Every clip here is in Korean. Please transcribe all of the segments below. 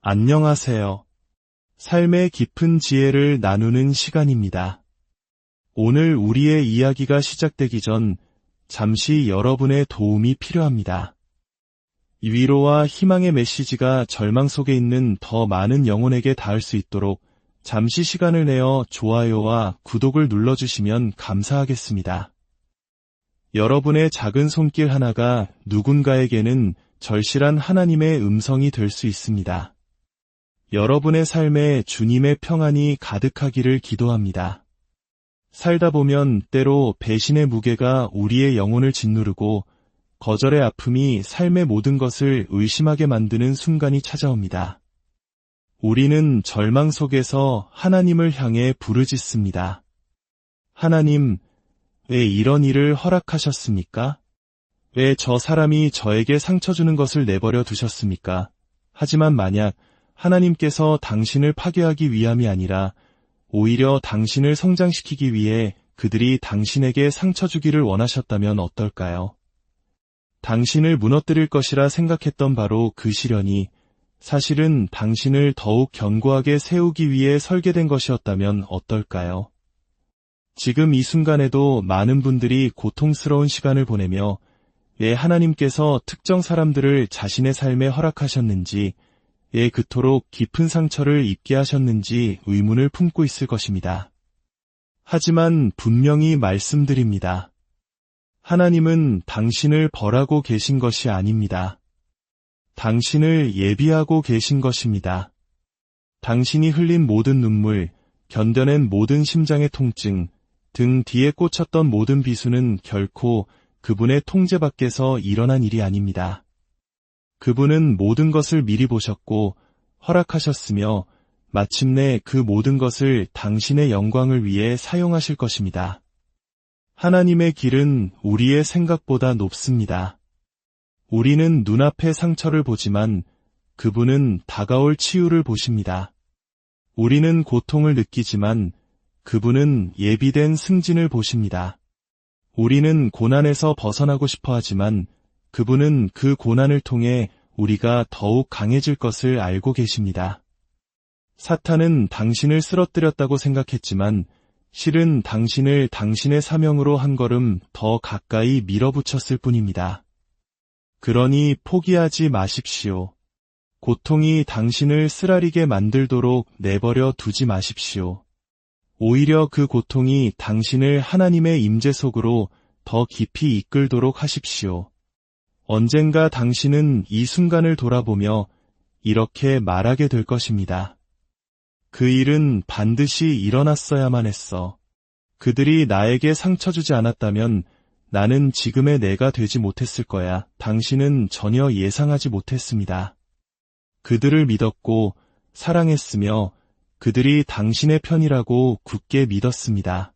안녕하세요. 삶의 깊은 지혜를 나누는 시간입니다. 오늘 우리의 이야기가 시작되기 전 잠시 여러분의 도움이 필요합니다. 위로와 희망의 메시지가 절망 속에 있는 더 많은 영혼에게 닿을 수 있도록 잠시 시간을 내어 좋아요와 구독을 눌러주시면 감사하겠습니다. 여러분의 작은 손길 하나가 누군가에게는 절실한 하나님의 음성이 될 수 있습니다. 여러분의 삶에 주님의 평안이 가득하기를 기도합니다. 살다 보면 때로 배신의 무게가 우리의 영혼을 짓누르고 거절의 아픔이 삶의 모든 것을 의심하게 만드는 순간이 찾아옵니다. 우리는 절망 속에서 하나님을 향해 부르짖습니다. 하나님, 왜 이런 일을 허락하셨습니까? 왜 저 사람이 저에게 상처 주는 것을 내버려 두셨습니까? 하지만 만약 하나님께서 당신을 파괴하기 위함이 아니라 오히려 당신을 성장시키기 위해 그들이 당신에게 상처 주기를 원하셨다면 어떨까요? 당신을 무너뜨릴 것이라 생각했던 바로 그 시련이 사실은 당신을 더욱 견고하게 세우기 위해 설계된 것이었다면 어떨까요? 지금 이 순간에도 많은 분들이 고통스러운 시간을 보내며 왜 하나님께서 특정 사람들을 자신의 삶에 허락하셨는지, 왜 그토록 깊은 상처를 입게 하셨는지 의문을 품고 있을 것입니다. 하지만 분명히 말씀드립니다. 하나님은 당신을 벌하고 계신 것이 아닙니다. 당신을 예비하고 계신 것입니다. 당신이 흘린 모든 눈물, 견뎌낸 모든 심장의 통증, 등 뒤에 꽂혔던 모든 비수는 결코 그분의 통제 밖에서 일어난 일이 아닙니다. 그분은 모든 것을 미리 보셨고 허락하셨으며 마침내 그 모든 것을 당신의 영광을 위해 사용하실 것입니다. 하나님의 길은 우리의 생각보다 높습니다. 우리는 눈앞의 상처를 보지만 그분은 다가올 치유를 보십니다. 우리는 고통을 느끼지만 그분은 예비된 승진을 보십니다. 우리는 고난에서 벗어나고 싶어 하지만 그분은 그 고난을 통해 우리가 더욱 강해질 것을 알고 계십니다. 사탄은 당신을 쓰러뜨렸다고 생각했지만 실은 당신을 당신의 사명으로 한 걸음 더 가까이 밀어붙였을 뿐입니다. 그러니 포기하지 마십시오. 고통이 당신을 쓰라리게 만들도록 내버려 두지 마십시오. 오히려 그 고통이 당신을 하나님의 임재 속으로 더 깊이 이끌도록 하십시오. 언젠가 당신은 이 순간을 돌아보며 이렇게 말하게 될 것입니다. 그 일은 반드시 일어났어야만 했어. 그들이 나에게 상처 주지 않았다면 나는 지금의 내가 되지 못했을 거야. 당신은 전혀 예상하지 못했습니다. 그들을 믿었고 사랑했으며 그들이 당신의 편이라고 굳게 믿었습니다.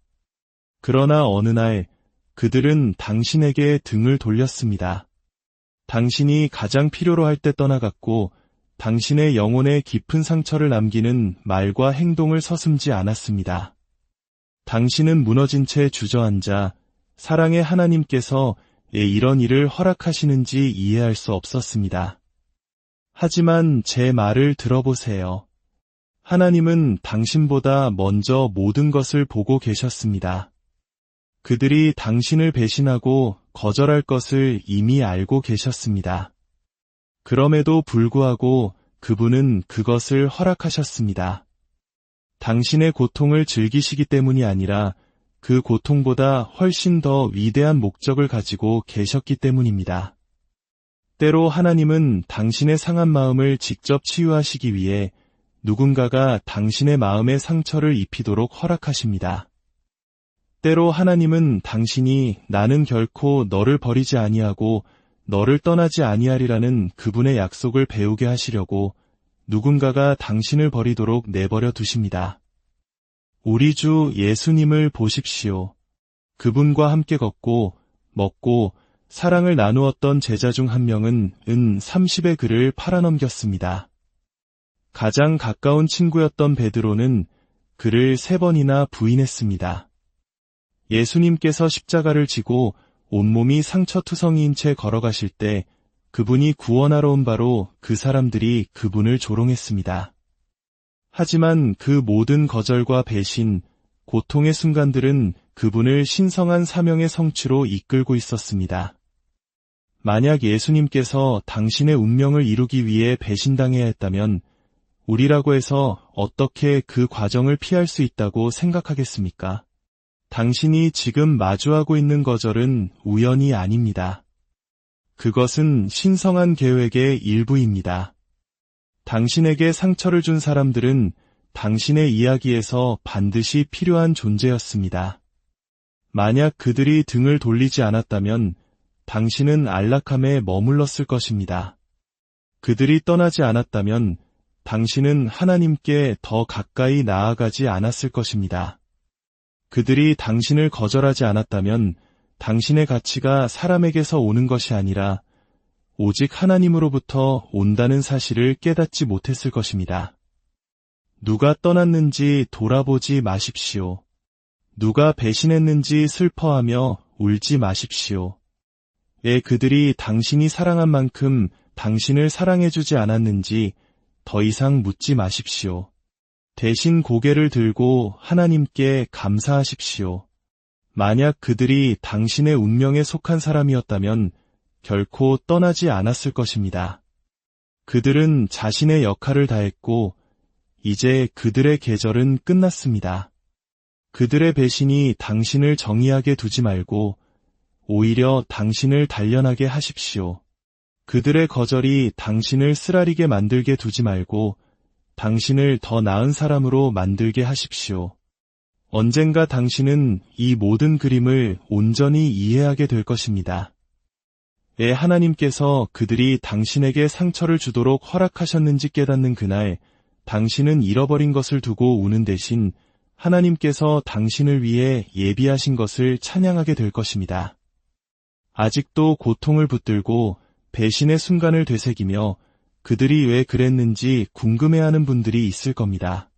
그러나 어느 날 그들은 당신에게 등을 돌렸습니다. 당신이 가장 필요로 할 때 떠나갔고 당신의 영혼에 깊은 상처를 남기는 말과 행동을 서슴지 않았습니다. 당신은 무너진 채 주저앉아 사랑의 하나님께서 왜 이런 일을 허락하시는지 이해할 수 없었습니다. 하지만 제 말을 들어보세요. 하나님은 당신보다 먼저 모든 것을 보고 계셨습니다. 그들이 당신을 배신하고 거절할 것을 이미 알고 계셨습니다. 그럼에도 불구하고 그분은 그것을 허락하셨습니다. 당신의 고통을 즐기시기 때문이 아니라 그 고통보다 훨씬 더 위대한 목적을 가지고 계셨기 때문입니다. 때로 하나님은 당신의 상한 마음을 직접 치유하시기 위해 누군가가 당신의 마음에 상처를 입히도록 허락하십니다. 때로 하나님은 당신이 나는 결코 너를 버리지 아니하고 너를 떠나지 아니하리라는 그분의 약속을 배우게 하시려고 누군가가 당신을 버리도록 내버려 두십니다. 우리 주 예수님을 보십시오. 그분과 함께 걷고 먹고 사랑을 나누었던 제자 중 한 명은 은 30의 글을 팔아넘겼습니다. 가장 가까운 친구였던 베드로는 그를 3번이나 부인했습니다. 예수님께서 십자가를 지고 온몸이 상처투성이인 채 걸어가실 때 그분이 구원하러 온 바로 그 사람들이 그분을 조롱했습니다. 하지만 그 모든 거절과 배신, 고통의 순간들은 그분을 신성한 사명의 성취로 이끌고 있었습니다. 만약 예수님께서 당신의 운명을 이루기 위해 배신당해야 했다면 우리라고 해서 어떻게 그 과정을 피할 수 있다고 생각하겠습니까? 당신이 지금 마주하고 있는 거절은 우연이 아닙니다. 그것은 신성한 계획의 일부입니다. 당신에게 상처를 준 사람들은 당신의 이야기에서 반드시 필요한 존재였습니다. 만약 그들이 등을 돌리지 않았다면 당신은 안락함에 머물렀을 것입니다. 그들이 떠나지 않았다면 당신은 하나님께 더 가까이 나아가지 않았을 것입니다. 그들이 당신을 거절하지 않았다면 당신의 가치가 사람에게서 오는 것이 아니라 오직 하나님으로부터 온다는 사실을 깨닫지 못했을 것입니다. 누가 떠났는지 돌아보지 마십시오. 누가 배신했는지 슬퍼하며 울지 마십시오. 왜 그들이 당신이 사랑한 만큼 당신을 사랑해주지 않았는지 더 이상 묻지 마십시오. 대신 고개를 들고 하나님께 감사하십시오. 만약 그들이 당신의 운명에 속한 사람이었다면 결코 떠나지 않았을 것입니다. 그들은 자신의 역할을 다했고 이제 그들의 계절은 끝났습니다. 그들의 배신이 당신을 정의하게 두지 말고 오히려 당신을 단련하게 하십시오. 그들의 거절이 당신을 쓰라리게 만들게 두지 말고 당신을 더 나은 사람으로 만들게 하십시오. 언젠가 당신은 이 모든 그림을 온전히 이해하게 될 것입니다. 왜 하나님께서 그들이 당신에게 상처를 주도록 허락하셨는지 깨닫는 그날, 당신은 잃어버린 것을 두고 우는 대신 하나님께서 당신을 위해 예비하신 것을 찬양하게 될 것입니다. 아직도 고통을 붙들고 배신의 순간을 되새기며 그들이 왜 그랬는지 궁금해하는 분들이 있을 겁니다.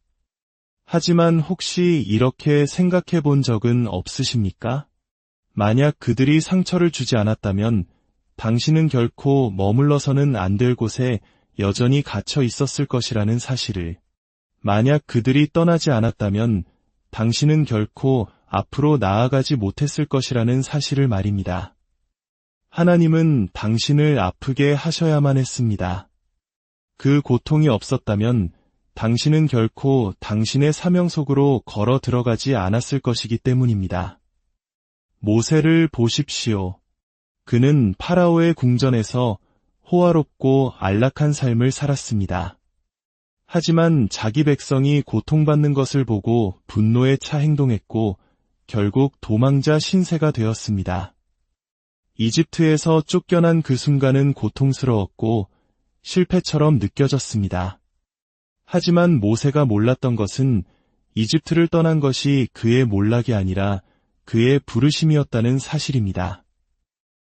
하지만 혹시 이렇게 생각해 본 적은 없으십니까? 만약 그들이 상처를 주지 않았다면 당신은 결코 머물러서는 안 될 곳에 여전히 갇혀 있었을 것이라는 사실을, 만약 그들이 떠나지 않았다면 당신은 결코 앞으로 나아가지 못했을 것이라는 사실을 말입니다. 하나님은 당신을 아프게 하셔야만 했습니다. 그 고통이 없었다면 당신은 결코 당신의 사명 속으로 걸어 들어가지 않았을 것이기 때문입니다. 모세를 보십시오. 그는 파라오의 궁전에서 호화롭고 안락한 삶을 살았습니다. 하지만 자기 백성이 고통받는 것을 보고 분노에 차 행동했고 결국 도망자 신세가 되었습니다. 이집트에서 쫓겨난 그 순간은 고통스러웠고 실패처럼 느껴졌습니다. 하지만 모세가 몰랐던 것은 이집트를 떠난 것이 그의 몰락이 아니라 그의 부르심이었다는 사실입니다.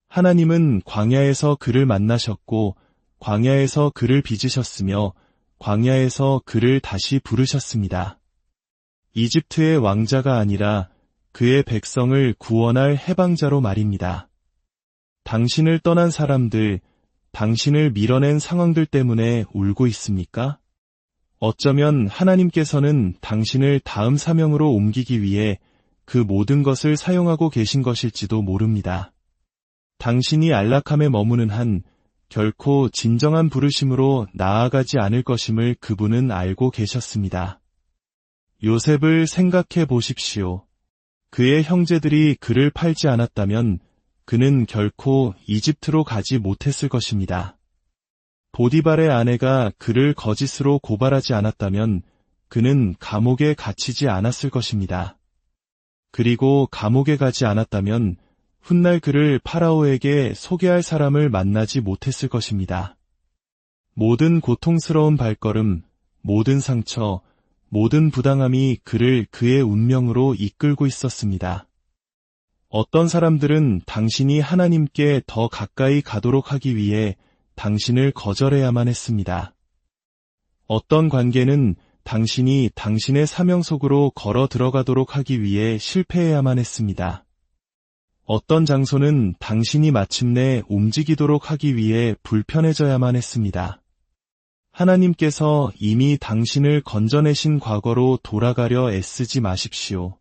하나님은 광야에서 그를 만나셨고 광야에서 그를 빚으셨으며 광야에서 그를 다시 부르셨습니다. 이집트의 왕자가 아니라 그의 백성을 구원할 해방자로 말입니다. 당신을 떠난 사람들, 당신을 밀어낸 상황들 때문에 울고 있습니까? 어쩌면 하나님께서는 당신을 다음 사명으로 옮기기 위해 그 모든 것을 사용하고 계신 것일지도 모릅니다. 당신이 안락함에 머무는 한 결코 진정한 부르심으로 나아가지 않을 것임을 그분은 알고 계셨습니다. 요셉을 생각해 보십시오. 그의 형제들이 그를 팔지 않았다면 그는 결코 이집트로 가지 못했을 것입니다. 보디발의 아내가 그를 거짓으로 고발하지 않았다면 그는 감옥에 갇히지 않았을 것입니다. 그리고 감옥에 가지 않았다면 훗날 그를 파라오에게 소개할 사람을 만나지 못했을 것입니다. 모든 고통스러운 발걸음, 모든 상처, 모든 부당함이 그를 그의 운명으로 이끌고 있었습니다. 어떤 사람들은 당신이 하나님께 더 가까이 가도록 하기 위해 당신을 거절해야만 했습니다. 어떤 관계는 당신이 당신의 사명 속으로 걸어 들어가도록 하기 위해 실패해야만 했습니다. 어떤 장소는 당신이 마침내 움직이도록 하기 위해 불편해져야만 했습니다. 하나님께서 이미 당신을 건져내신 과거로 돌아가려 애쓰지 마십시오.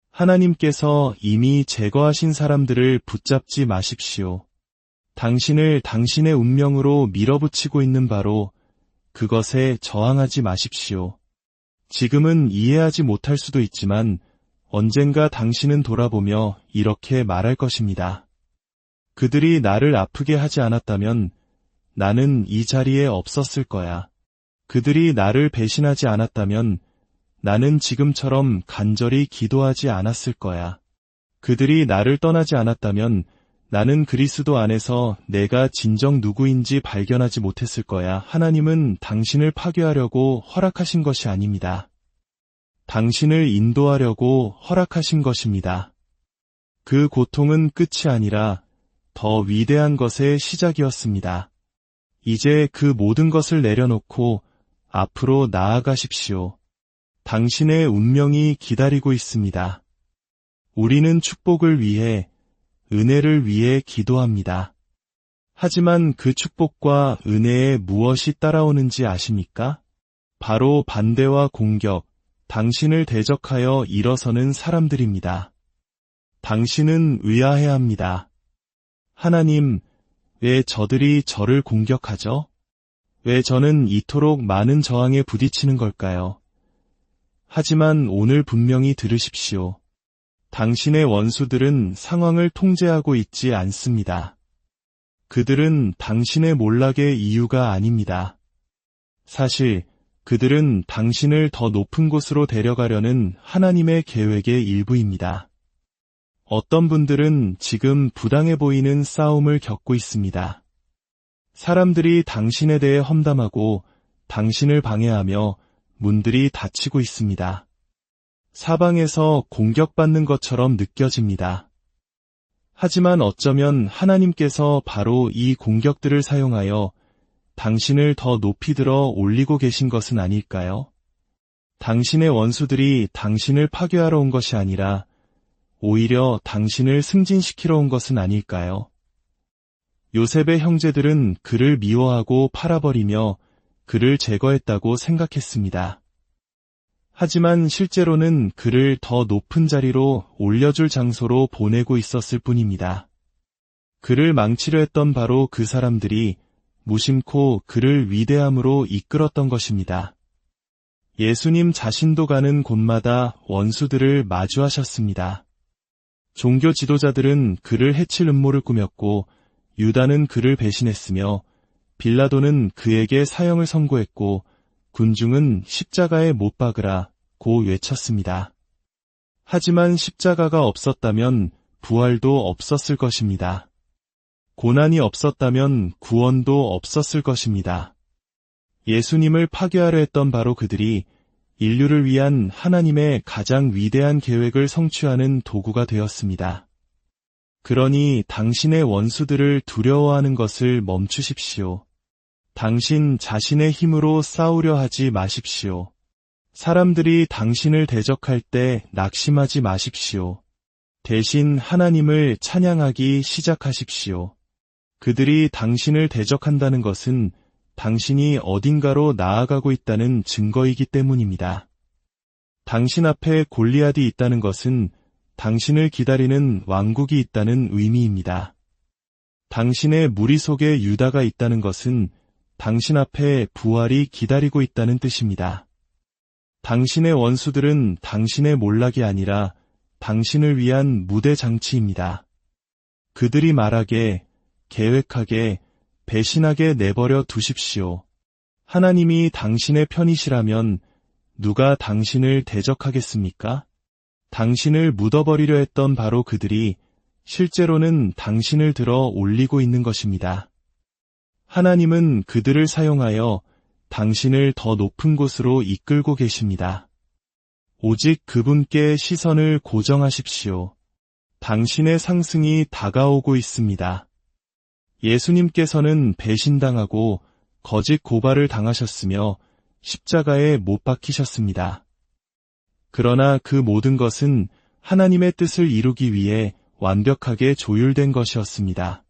하나님께서 이미 제거하신 사람들을 붙잡지 마십시오. 당신을 당신의 운명으로 밀어붙이고 있는 바로 그것에 저항하지 마십시오. 지금은 이해하지 못할 수도 있지만 언젠가 당신은 돌아보며 이렇게 말할 것입니다. 그들이 나를 아프게 하지 않았다면 나는 이 자리에 없었을 거야. 그들이 나를 배신하지 않았다면 나는 지금처럼 간절히 기도하지 않았을 거야. 그들이 나를 떠나지 않았다면 나는 그리스도 안에서 내가 진정 누구인지 발견하지 못했을 거야. 하나님은 당신을 파괴하려고 허락하신 것이 아닙니다. 당신을 인도하려고 허락하신 것입니다. 그 고통은 끝이 아니라 더 위대한 것의 시작이었습니다. 이제 그 모든 것을 내려놓고 앞으로 나아가십시오. 당신의 운명이 기다리고 있습니다. 우리는 축복을 위해, 은혜를 위해 기도합니다. 하지만 그 축복과 은혜에 무엇이 따라오는지 아십니까? 바로 반대와 공격, 당신을 대적하여 일어서는 사람들입니다. 당신은 의아해합니다. 하나님, 왜 저들이 저를 공격하죠? 왜 저는 이토록 많은 저항에 부딪히는 걸까요? 하지만 오늘 분명히 들으십시오. 당신의 원수들은 상황을 통제하고 있지 않습니다. 그들은 당신의 몰락의 이유가 아닙니다. 사실 그들은 당신을 더 높은 곳으로 데려가려는 하나님의 계획의 일부입니다. 어떤 분들은 지금 부당해 보이는 싸움을 겪고 있습니다. 사람들이 당신에 대해 험담하고 당신을 방해하며 문들이 닫히고 있습니다. 사방에서 공격받는 것처럼 느껴집니다. 하지만 어쩌면 하나님께서 바로 이 공격들을 사용하여 당신을 더 높이 들어 올리고 계신 것은 아닐까요? 당신의 원수들이 당신을 파괴하러 온 것이 아니라 오히려 당신을 승진시키러 온 것은 아닐까요? 요셉의 형제들은 그를 미워하고 팔아버리며 그를 제거했다고 생각했습니다. 하지만 실제로는 그를 더 높은 자리로 올려줄 장소로 보내고 있었을 뿐입니다. 그를 망치려 했던 바로 그 사람들이 무심코 그를 위대함으로 이끌었던 것입니다. 예수님 자신도 가는 곳마다 원수들을 마주하셨습니다. 종교 지도자들은 그를 해칠 음모를 꾸몄고 유다는 그를 배신했으며 빌라도는 그에게 사형을 선고했고 군중은 십자가에 못 박으라 고 외쳤습니다. 하지만 십자가가 없었다면 부활도 없었을 것입니다. 고난이 없었다면 구원도 없었을 것입니다. 예수님을 파괴하려 했던 바로 그들이 인류를 위한 하나님의 가장 위대한 계획을 성취하는 도구가 되었습니다. 그러니 당신의 원수들을 두려워하는 것을 멈추십시오. 당신 자신의 힘으로 싸우려 하지 마십시오. 사람들이 당신을 대적할 때 낙심하지 마십시오. 대신 하나님을 찬양하기 시작하십시오. 그들이 당신을 대적한다는 것은 당신이 어딘가로 나아가고 있다는 증거이기 때문입니다. 당신 앞에 골리앗이 있다는 것은 당신을 기다리는 왕국이 있다는 의미입니다. 당신의 무리 속에 유다가 있다는 것은 당신 앞에 부활이 기다리고 있다는 뜻입니다. 당신의 원수들은 당신의 몰락이 아니라 당신을 위한 무대 장치입니다. 그들이 말하게, 계획하게, 배신하게 내버려 두십시오. 하나님이 당신의 편이시라면 누가 당신을 대적하겠습니까? 당신을 묻어버리려 했던 바로 그들이 실제로는 당신을 들어 올리고 있는 것입니다. 하나님은 그들을 사용하여 당신을 더 높은 곳으로 이끌고 계십니다. 오직 그분께 시선을 고정하십시오. 당신의 상승이 다가오고 있습니다. 예수님께서는 배신당하고 거짓 고발을 당하셨으며 십자가에 못 박히셨습니다. 그러나 그 모든 것은 하나님의 뜻을 이루기 위해 완벽하게 조율된 것이었습니다.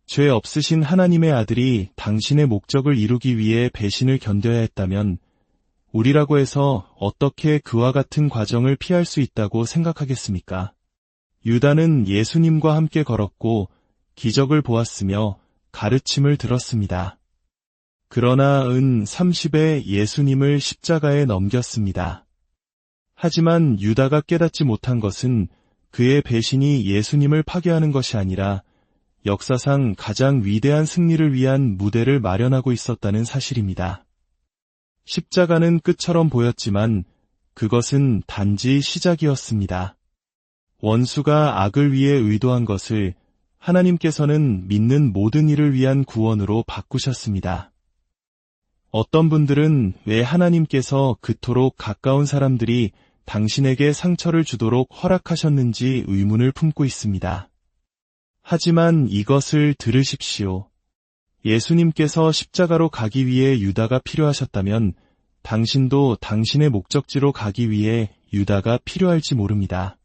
죄 없으신 하나님의 아들이 당신의 목적을 이루기 위해 배신을 견뎌야 했다면 우리라고 해서 어떻게 그와 같은 과정을 피할 수 있다고 생각하겠습니까? 유다는 예수님과 함께 걸었고 기적을 보았으며 가르침을 들었습니다. 그러나 은 30에 예수님을 십자가에 넘겼습니다. 하지만 유다가 깨닫지 못한 것은 그의 배신이 예수님을 파괴하는 것이 아니라 역사상 가장 위대한 승리를 위한 무대를 마련하고 있었다는 사실입니다. 십자가는 끝처럼 보였지만 그것은 단지 시작이었습니다. 원수가 악을 위해 의도한 것을 하나님께서는 믿는 모든 이를 위한 구원으로 바꾸셨습니다. 어떤 분들은 왜 하나님께서 그토록 가까운 사람들이 당신에게 상처를 주도록 허락하셨는지 의문을 품고 있습니다. 하지만 이것을 들으십시오. 예수님께서 십자가로 가기 위해 유다가 필요하셨다면 당신도 당신의 목적지로 가기 위해 유다가 필요할지 모릅니다.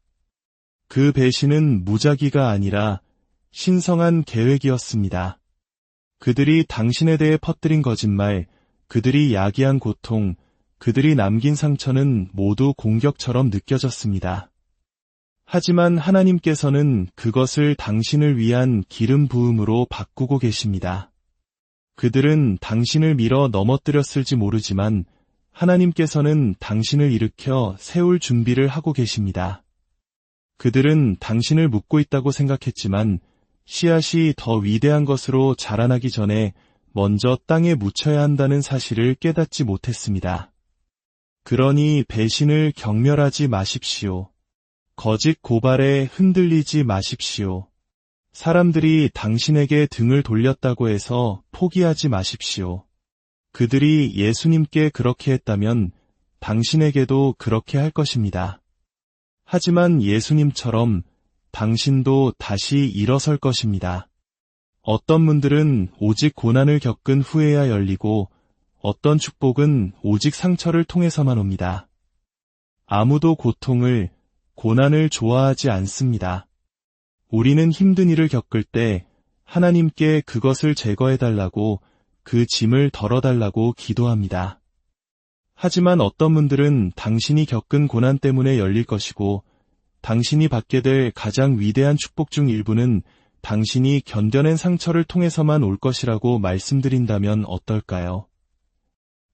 그 배신은 무작위가 아니라 신성한 계획이었습니다. 그들이 당신에 대해 퍼뜨린 거짓말, 그들이 야기한 고통, 그들이 남긴 상처는 모두 공격처럼 느껴졌습니다. 하지만 하나님께서는 그것을 당신을 위한 기름 부음으로 바꾸고 계십니다. 그들은 당신을 밀어 넘어뜨렸을지 모르지만 하나님께서는 당신을 일으켜 세울 준비를 하고 계십니다. 그들은 당신을 묻고 있다고 생각했지만 씨앗이 더 위대한 것으로 자라나기 전에 먼저 땅에 묻혀야 한다는 사실을 깨닫지 못했습니다. 그러니 배신을 경멸하지 마십시오. 거짓 고발에 흔들리지 마십시오. 사람들이 당신에게 등을 돌렸다고 해서 포기하지 마십시오. 그들이 예수님께 그렇게 했다면 당신에게도 그렇게 할 것입니다. 하지만 예수님처럼 당신도 다시 일어설 것입니다. 어떤 분들은 오직 고난을 겪은 후에야 열리고 어떤 축복은 오직 상처를 통해서만 옵니다. 아무도 고난을 좋아하지 않습니다. 우리는 힘든 일을 겪을 때 하나님께 그것을 제거해달라고 그 짐을 덜어달라고 기도합니다. 하지만 어떤 분들은 당신이 겪은 고난 때문에 열릴 것이고 당신이 받게 될 가장 위대한 축복 중 일부는 당신이 견뎌낸 상처를 통해서만 올 것이라고 말씀드린다면 어떨까요?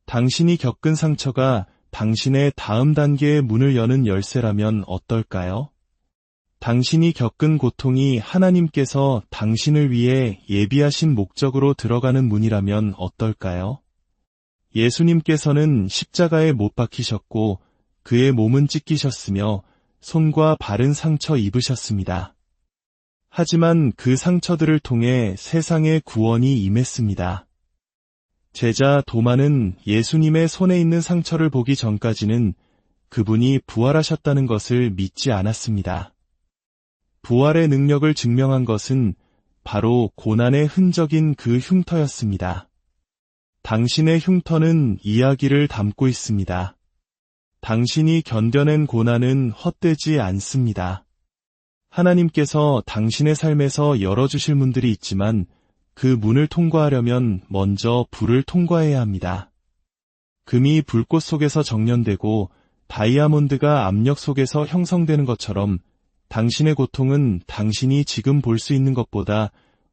당신이 겪은 상처가 당신의 다음 단계의 문을 여는 열쇠라면 어떨까요? 당신이 겪은 고통이 하나님께서 당신을 위해 예비하신 목적으로 들어가는 문이라면 어떨까요? 예수님께서는 십자가에 못 박히셨고 그의 몸은 찢기셨으며 손과 발은 상처 입으셨습니다. 하지만 그 상처들을 통해 세상의 구원이 임했습니다. 제자 도마는 예수님의 손에 있는 상처를 보기 전까지는 그분이 부활하셨다는 것을 믿지 않았습니다. 부활의 능력을 증명한 것은 바로 고난의 흔적인 그 흉터였습니다. 당신의 흉터는 이야기를 담고 있습니다. 당신이 견뎌낸 고난은 헛되지 않습니다. 하나님께서 당신의 삶에서 열어주실 문들이 있지만 그 문을 통과하려면 먼저 불을 통과해야 합니다. 금이 불꽃 속에서 정련되고 다이아몬드가 압력 속에서 형성되는 것처럼 당신의 고통은 당신이 지금 볼 수 있는 것보다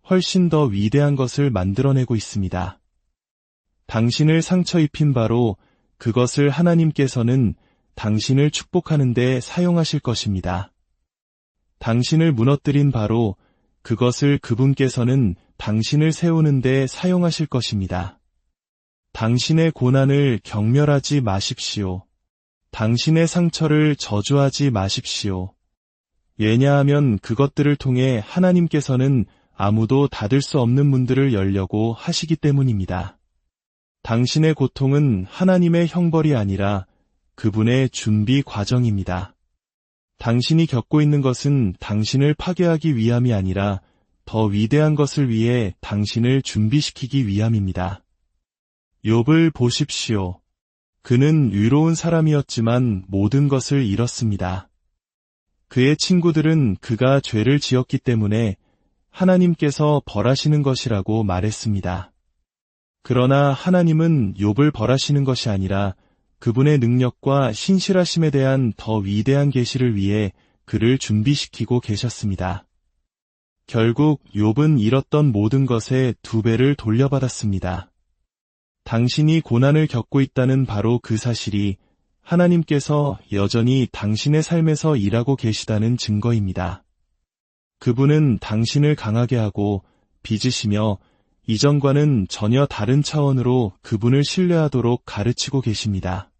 훨씬 더 위대한 것을 만들어내고 있습니다. 당신을 상처 입힌 바로 그것을 하나님께서는 당신을 축복하는 데 사용하실 것입니다. 당신을 무너뜨린 바로 그것을 그분께서는 당신을 세우는 데 사용하실 것입니다. 당신의 고난을 경멸하지 마십시오. 당신의 상처를 저주하지 마십시오. 왜냐하면 그것들을 통해 하나님께서는 아무도 닫을 수 없는 문들을 열려고 하시기 때문입니다. 당신의 고통은 하나님의 형벌이 아니라 그분의 준비 과정입니다. 당신이 겪고 있는 것은 당신을 파괴하기 위함이 아니라 더 위대한 것을 위해 당신을 준비시키기 위함입니다. 욥을 보십시오. 그는 의로운 사람이었지만 모든 것을 잃었습니다. 그의 친구들은 그가 죄를 지었기 때문에 하나님께서 벌하시는 것이라고 말했습니다. 그러나 하나님은 욥을 벌하시는 것이 아니라 그분의 능력과 신실하심에 대한 더 위대한 계시를 위해 그를 준비시키고 계셨습니다. 결국 욥은 잃었던 모든 것의 2배를 돌려받았습니다. 당신이 고난을 겪고 있다는 바로 그 사실이 하나님께서 여전히 당신의 삶에서 일하고 계시다는 증거입니다. 그분은 당신을 강하게 하고 빚으시며 이전과는 전혀 다른 차원으로 그분을 신뢰하도록 가르치고 계십니다.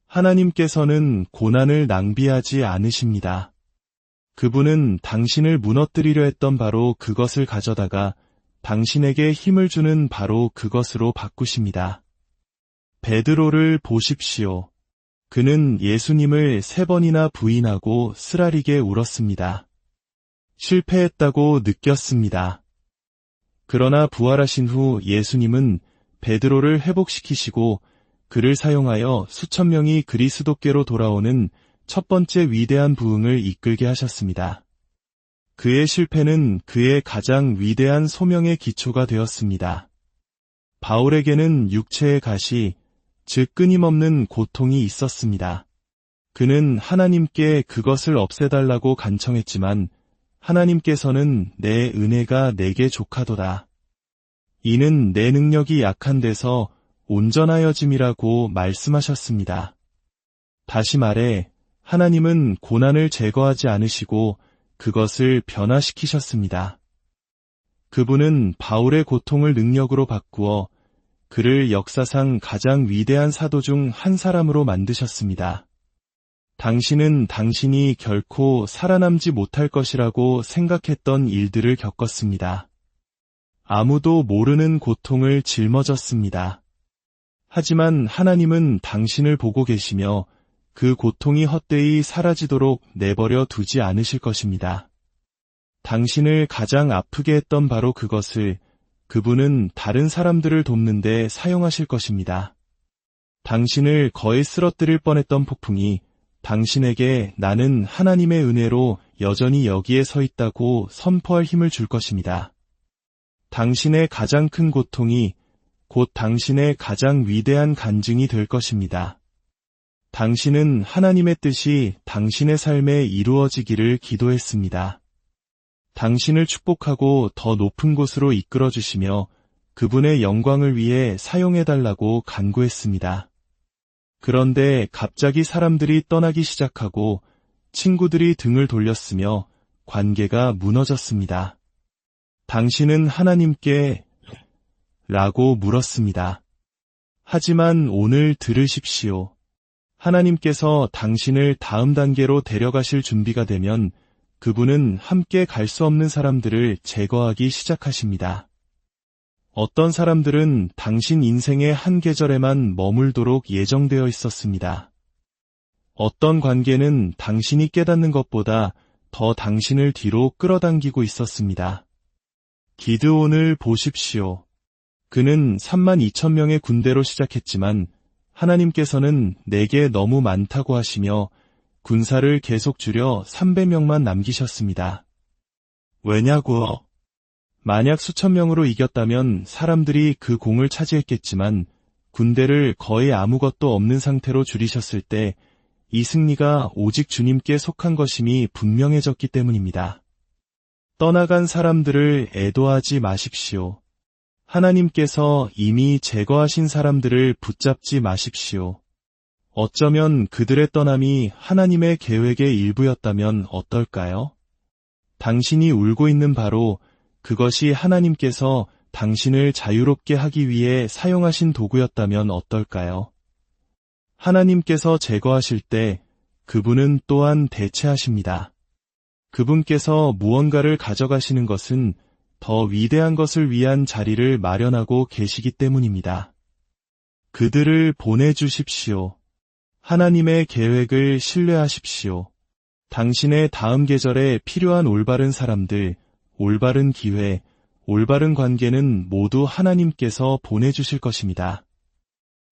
하나님께서는 고난을 낭비하지 않으십니다. 그분은 당신을 무너뜨리려 했던 바로 그것을 가져다가 당신에게 힘을 주는 바로 그것으로 바꾸십니다. 베드로를 보십시오. 그는 예수님을 3번이나 부인하고 쓰라리게 울었습니다. 실패했다고 느꼈습니다. 그러나 부활하신 후 예수님은 베드로를 회복시키시고 그를 사용하여 수천 명이 그리스도께로 돌아오는 첫 번째 위대한 부흥을 이끌게 하셨습니다. 그의 실패는 그의 가장 위대한 소명의 기초가 되었습니다. 바울에게는 육체의 가시, 즉 끊임없는 고통이 있었습니다. 그는 하나님께 그것을 없애달라고 간청했지만 하나님께서는 내 은혜가 내게 족하도다. 이는 내 능력이 약한 데서 온전하여짐이라고 말씀하셨습니다. 다시 말해 하나님은 고난을 제거하지 않으시고 그것을 변화시키셨습니다. 그분은 바울의 고통을 능력으로 바꾸어 그를 역사상 가장 위대한 사도 중 한 사람으로 만드셨습니다. 당신은 당신이 결코 살아남지 못할 것이라고 생각했던 일들을 겪었습니다. 아무도 모르는 고통을 짊어졌습니다. 하지만 하나님은 당신을 보고 계시며 그 고통이 헛되이 사라지도록 내버려 두지 않으실 것입니다. 당신을 가장 아프게 했던 바로 그것을 그분은 다른 사람들을 돕는 데 사용하실 것입니다. 당신을 거의 쓰러뜨릴 뻔했던 폭풍이 당신에게 나는 하나님의 은혜로 여전히 여기에 서 있다고 선포할 힘을 줄 것입니다. 당신의 가장 큰 고통이 곧 당신의 가장 위대한 간증이 될 것입니다. 당신은 하나님의 뜻이 당신의 삶에 이루어지기를 기도했습니다. 당신을 축복하고 더 높은 곳으로 이끌어 주시며 그분의 영광을 위해 사용해달라고 간구했습니다. 그런데 갑자기 사람들이 떠나기 시작하고 친구들이 등을 돌렸으며 관계가 무너졌습니다. 당신은 하나님께 라고 물었습니다. 하지만 오늘 들으십시오. 하나님께서 당신을 다음 단계로 데려가실 준비가 되면 그분은 함께 갈 수 없는 사람들을 제거하기 시작하십니다. 어떤 사람들은 당신 인생의 한 계절에만 머물도록 예정되어 있었습니다. 어떤 관계는 당신이 깨닫는 것보다 더 당신을 뒤로 끌어당기고 있었습니다. 기드온을 보십시오. 그는 32,000명의 군대로 시작했지만 하나님께서는 내게 너무 많다고 하시며 군사를 계속 줄여 300명만 남기셨습니다. 왜냐고? 만약 수천 명으로 이겼다면 사람들이 그 공을 차지했겠지만 군대를 거의 아무것도 없는 상태로 줄이셨을 때 이 승리가 오직 주님께 속한 것임이 분명해졌기 때문입니다. 떠나간 사람들을 애도하지 마십시오. 하나님께서 이미 제거하신 사람들을 붙잡지 마십시오. 어쩌면 그들의 떠남이 하나님의 계획의 일부였다면 어떨까요? 당신이 울고 있는 바로 그것이 하나님께서 당신을 자유롭게 하기 위해 사용하신 도구였다면 어떨까요? 하나님께서 제거하실 때 그분은 또한 대체하십니다. 그분께서 무언가를 가져가시는 것은 더 위대한 것을 위한 자리를 마련하고 계시기 때문입니다. 그들을 보내주십시오. 하나님의 계획을 신뢰하십시오. 당신의 다음 계절에 필요한 올바른 사람들, 올바른 기회, 올바른 관계는 모두 하나님께서 보내주실 것입니다.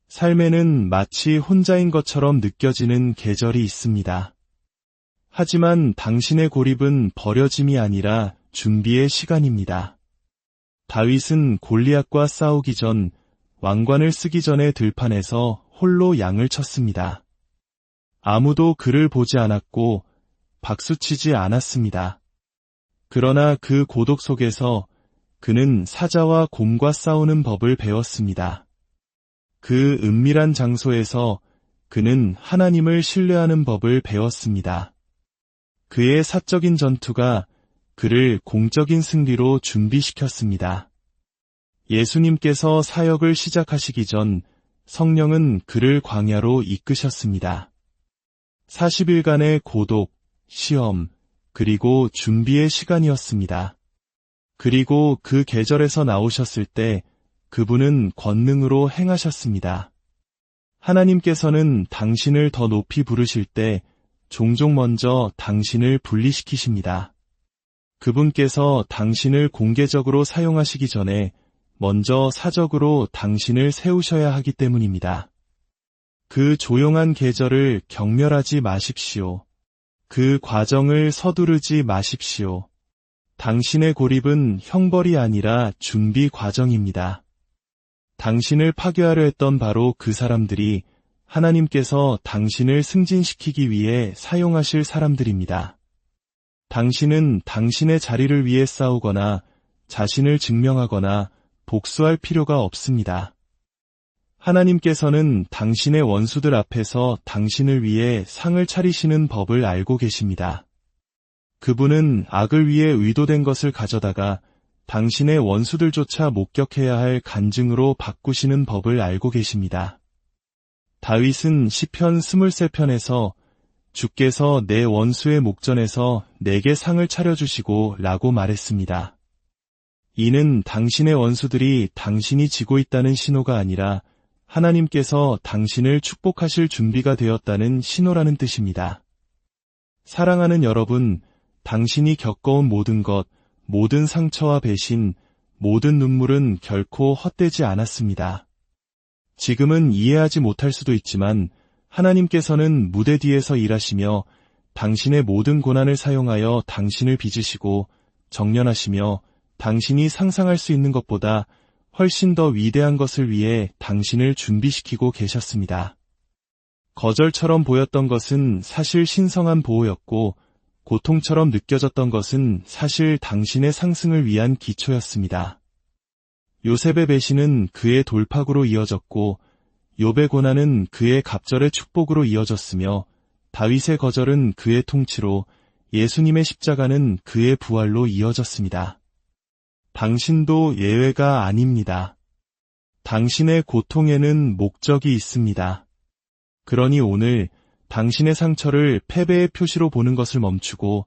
삶에는 마치 혼자인 것처럼 느껴지는 계절이 있습니다. 하지만 당신의 고립은 버려짐이 아니라 준비의 시간입니다. 다윗은 골리앗과 싸우기 전 왕관을 쓰기 전에 들판에서 홀로 양을 쳤습니다. 아무도 그를 보지 않았고 박수치지 않았습니다. 그러나 그 고독 속에서 그는 사자와 곰과 싸우는 법을 배웠습니다. 그 은밀한 장소에서 그는 하나님을 신뢰하는 법을 배웠습니다. 그의 사적인 전투가 그를 공적인 승리로 준비시켰습니다. 예수님께서 사역을 시작하시기 전 성령은 그를 광야로 이끄셨습니다. 40일간의 고독, 시험, 그리고 준비의 시간이었습니다. 그리고 그 계절에서 나오셨을 때 그분은 권능으로 행하셨습니다. 하나님께서는 당신을 더 높이 부르실 때 종종 먼저 당신을 분리시키십니다. 그분께서 당신을 공개적으로 사용하시기 전에 먼저 사적으로 당신을 세우셔야 하기 때문입니다. 그 조용한 계절을 경멸하지 마십시오. 그 과정을 서두르지 마십시오. 당신의 고립은 형벌이 아니라 준비 과정입니다. 당신을 파괴하려 했던 바로 그 사람들이 하나님께서 당신을 승진시키기 위해 사용하실 사람들입니다. 당신은 당신의 자리를 위해 싸우거나 자신을 증명하거나 복수할 필요가 없습니다. 하나님께서는 당신의 원수들 앞에서 당신을 위해 상을 차리시는 법을 알고 계십니다. 그분은 악을 위해 의도된 것을 가져다가 당신의 원수들조차 목격해야 할 간증으로 바꾸시는 법을 알고 계십니다. 다윗은 시편 23편에서 주께서 내 원수의 목전에서 내게 상을 차려주시고 라고 말했습니다. 이는 당신의 원수들이 당신이 지고 있다는 신호가 아니라 하나님께서 당신을 축복하실 준비가 되었다는 신호라는 뜻입니다. 사랑하는 여러분, 당신이 겪어온 모든 것, 모든 상처와 배신, 모든 눈물은 결코 헛되지 않았습니다. 지금은 이해하지 못할 수도 있지만 하나님께서는 무대 뒤에서 일하시며 당신의 모든 고난을 사용하여 당신을 빚으시고 정련하시며 당신이 상상할 수 있는 것보다 훨씬 더 위대한 것을 위해 당신을 준비시키고 계셨습니다. 거절처럼 보였던 것은 사실 신성한 보호였고 고통처럼 느껴졌던 것은 사실 당신의 상승을 위한 기초였습니다. 요셉의 배신은 그의 돌파구로 이어졌고 욥의 고난은 그의 갑절의 축복으로 이어졌으며 다윗의 거절은 그의 통치로 예수님의 십자가는 그의 부활로 이어졌습니다. 당신도 예외가 아닙니다. 당신의 고통에는 목적이 있습니다. 그러니 오늘 당신의 상처를 패배의 표시로 보는 것을 멈추고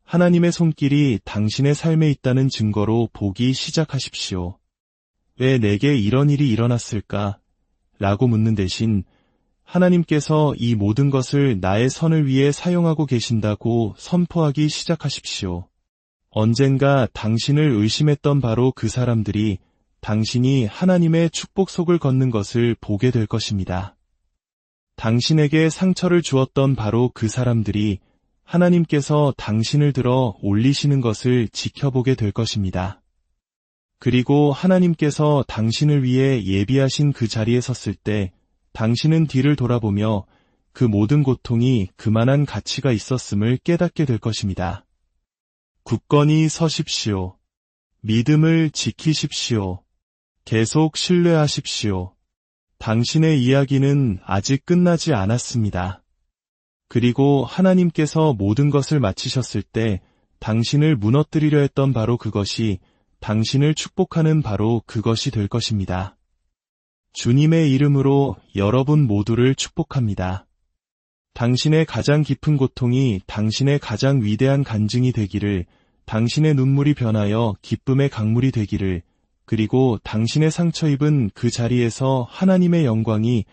하나님의 손길이 당신의 삶에 있다는 증거로 보기 시작하십시오. 왜 내게 이런 일이 일어났을까? 라고 묻는 대신 하나님께서 이 모든 것을 나의 선을 위해 사용하고 계신다고 선포하기 시작하십시오. 언젠가 당신을 의심했던 바로 그 사람들이 당신이 하나님의 축복 속을 걷는 것을 보게 될 것입니다. 당신에게 상처를 주었던 바로 그 사람들이 하나님께서 당신을 들어 올리시는 것을 지켜보게 될 것입니다. 그리고 하나님께서 당신을 위해 예비하신 그 자리에 섰을 때 당신은 뒤를 돌아보며 그 모든 고통이 그만한 가치가 있었음을 깨닫게 될 것입니다. 굳건히 서십시오. 믿음을 지키십시오. 계속 신뢰하십시오. 당신의 이야기는 아직 끝나지 않았습니다. 그리고 하나님께서 모든 것을 마치셨을 때 당신을 무너뜨리려 했던 바로 그것이 당신을 축복하는 바로 그것이 될 것입니다. 주님의 이름으로 여러분 모두를 축복합니다. 당신의 가장 깊은 고통이 당신의 가장 위대한 간증이 되기를, 당신의 눈물이 변하여 기쁨의 강물이 되기를, 그리고 당신의 상처 입은 그 자리에서 하나님의 영광이